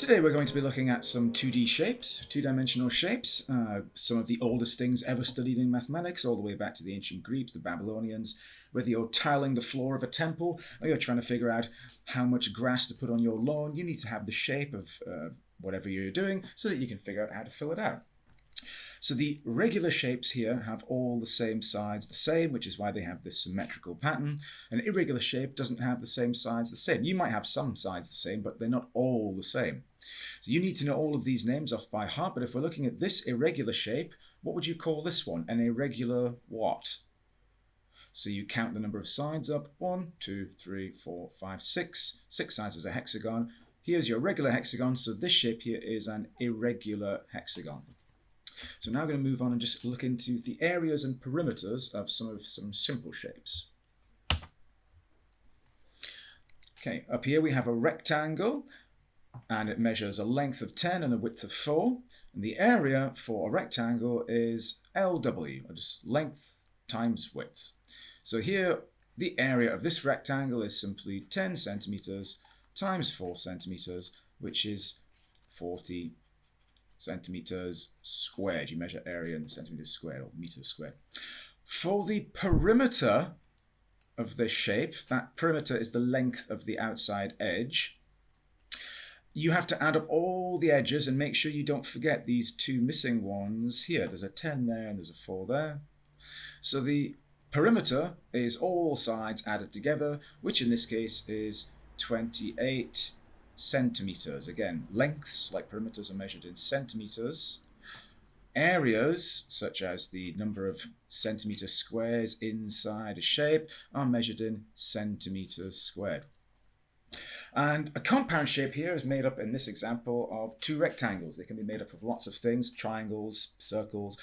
Today we're going to be looking at some 2D shapes, two-dimensional shapes, some of the oldest things ever studied in mathematics, all the way back to the ancient Greeks, the Babylonians. Whether you're tiling the floor of a temple or you're trying to figure out how much grass to put on your lawn, you need to have the shape of whatever you're doing so that you can figure out how to fill it out. So the regular shapes here have all the same sides the same, which is why they have this symmetrical pattern. An irregular shape doesn't have the same sides the same. You might have some sides the same, but they're not all the same. So you need to know all of these names off by heart, but if we're looking at this irregular shape, what would you call this one? An irregular what? So you count the number of sides up. 1, 2, 3, 4, 5, 6. 6 sides is a hexagon. Here's your regular hexagon, so this shape here is an irregular hexagon. So now I'm going to move on and just look into the areas and perimeters of some simple shapes. Okay, up here we have a rectangle, and it measures a length of 10 and a width of 4. And the area for a rectangle is LW, or just length times width. So here, the area of this rectangle is simply 10 centimeters times 4 centimeters, which is 40 centimeters squared. You measure area in centimeters squared or meters squared. For the perimeter of this shape, that perimeter is the length of the outside edge. You have to add up all the edges and make sure you don't forget these two missing ones here. There's a 10 there and there's a 4 there. So the perimeter is all sides added together, which in this case is 28 centimeters. Again, lengths, like perimeters, are measured in centimeters. Areas, such as the number of centimeter squares inside a shape, are measured in centimeters squared. And a compound shape here is made up in this example of two rectangles. They can be made up of lots of things, triangles, circles,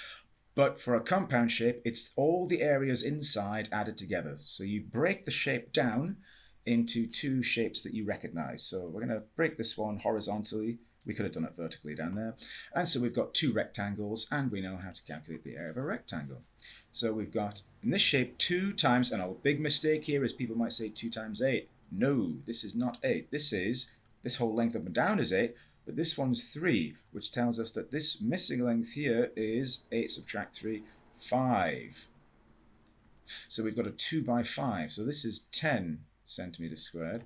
but for a compound shape, it's all the areas inside added together. So you break the shape down into two shapes that you recognize. So we're going to break this one horizontally. We could have done it vertically down there. And so we've got two rectangles, and we know how to calculate the area of a rectangle. So we've got, in this shape, 2 times, and a big mistake here is people might say 2 times 8. No, this is not 8. This whole length up and down is 8, but this one's 3, which tells us that this missing length here is 8 subtract 3, 5. So we've got a 2 by 5. So this is 10 centimeters squared.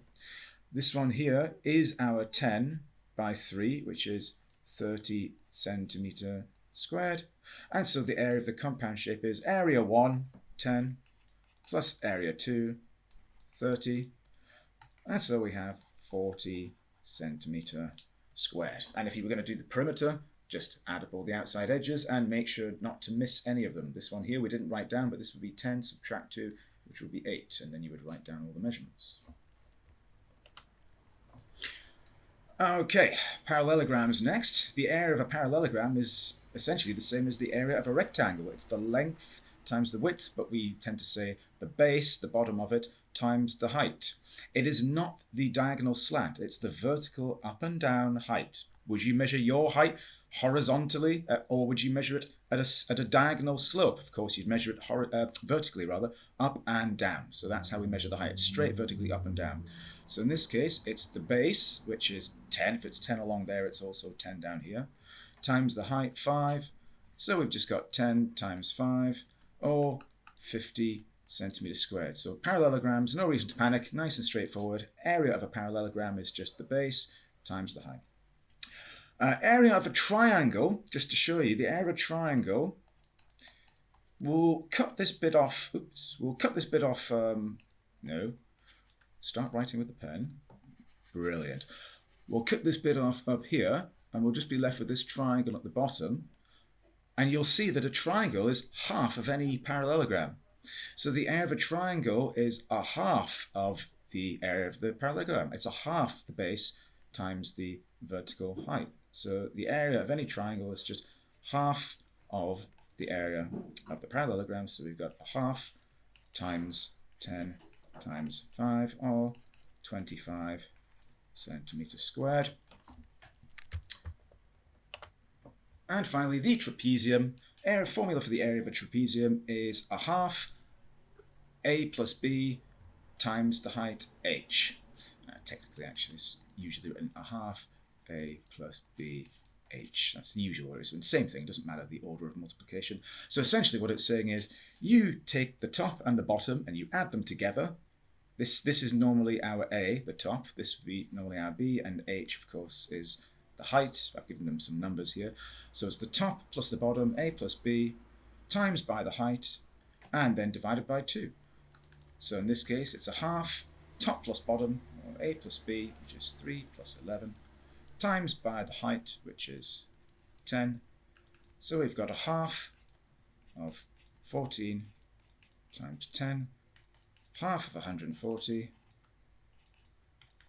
This one here is our 10 by 3, which is 30 centimeter squared. And so the area of the compound shape is area 1, 10, plus area 2, 30. And so we have 40 centimeter squared. And if you were going to do the perimeter, just add up all the outside edges and make sure not to miss any of them. This one here we didn't write down, but this would be 10 subtract 2, which would be 8, and then you would write down all the measurements. Okay, parallelograms next. The area of a parallelogram is essentially the same as the area of a rectangle. It's the length times the width, but we tend to say the base, the bottom of it, times the height. It is not the diagonal slant, it's the vertical up and down height. Would you measure your height horizontally, or would you measure it at a diagonal slope? Of course, you'd measure it vertically, up and down. So that's how we measure the height. It's straight vertically up and down. So in this case, it's the base, which is 10. If it's 10 along there, it's also 10 down here, times the height, 5. So we've just got 10 times 5, or 50 centimeters squared. So parallelograms, no reason to panic, nice and straightforward. Area of a parallelogram is just the base times the height. Area of a triangle, just to show you, the area of a triangle, we'll cut this bit off. Oops, we'll cut this bit off. No, start writing with the pen. Brilliant. We'll cut this bit off up here, and we'll just be left with this triangle at the bottom. And you'll see that a triangle is half of any parallelogram. So the area of a triangle is a half of the area of the parallelogram. It's a half the base times the vertical height. So the area of any triangle is just half of the area of the parallelogram. So we've got a half times 10 times 5, or 25 centimeters squared. And finally, the trapezium. Formula for the area of a trapezium is a half a plus b times the height h. Technically, actually, it's usually written a half A plus B H. That's the usual order. So same thing, doesn't matter the order of multiplication. So essentially what it's saying is you take the top and the bottom and you add them together. This is normally our A, the top. This would be normally our B, and H, of course, is the height. I've given them some numbers here. So it's the top plus the bottom, A plus B, times by the height, and then divided by 2. So in this case, it's a half, top plus bottom, or A plus B, which is 3 plus 11, times by the height, which is 10. So we've got a half of 14 times 10, half of 140,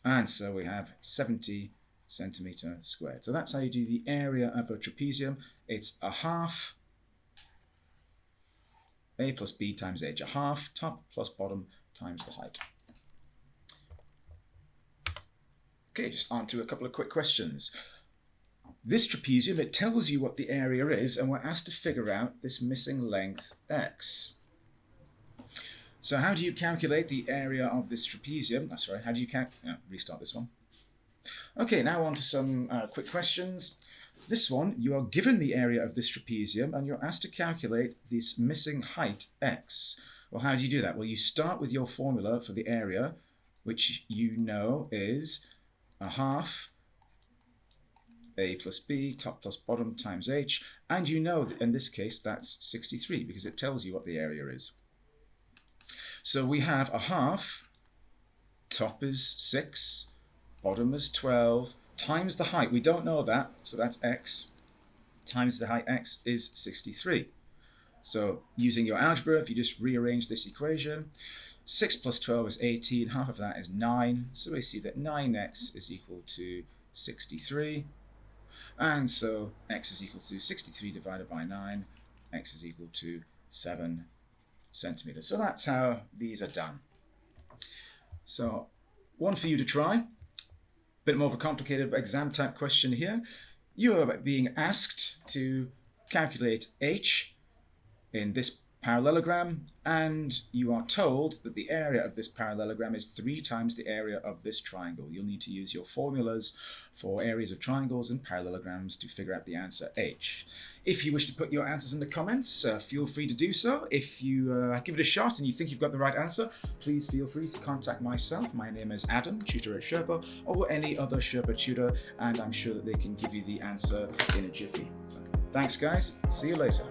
and so we have 70 centimetre squared. So that's how you do the area of a trapezium. It's a half A plus B times H, a half, top plus bottom times the height. Okay, just on to a couple of quick questions. This trapezium, it tells you what the area is, and we're asked to figure out this missing length x. So how do you calculate the area of this trapezium? That's right, how do you restart this one. Okay, now on to some quick questions. This one, you are given the area of this trapezium and you're asked to calculate this missing height x. Well, how do you do that? Well, you start with your formula for the area, which you know is a half A plus B, top plus bottom times H, and you know that in this case that's 63 because it tells you what the area is. So we have a half, top is 6, bottom is 12, times the height, we don't know that, so that's x, times the height x is 63. So using your algebra, if you just rearrange this equation, 6 plus 12 is 18, half of that is 9, so we see that 9x is equal to 63, and so x is equal to 63 divided by 9, x is equal to 7 centimeters. So that's how these are done. So one for you to try. Bit more of a complicated exam type question here. You are being asked to calculate h in this parallelogram, and you are told that the area of this parallelogram is 3 times the area of this triangle. You'll need to use your formulas for areas of triangles and parallelograms to figure out the answer h. If you wish to put your answers in the comments, feel free to do so. If you give it a shot and you think you've got the right answer, please feel free to contact myself. My name is Adam, tutor at Sherpa, or any other Sherpa tutor, and I'm sure that they can give you the answer in a jiffy. So, thanks guys, see you later.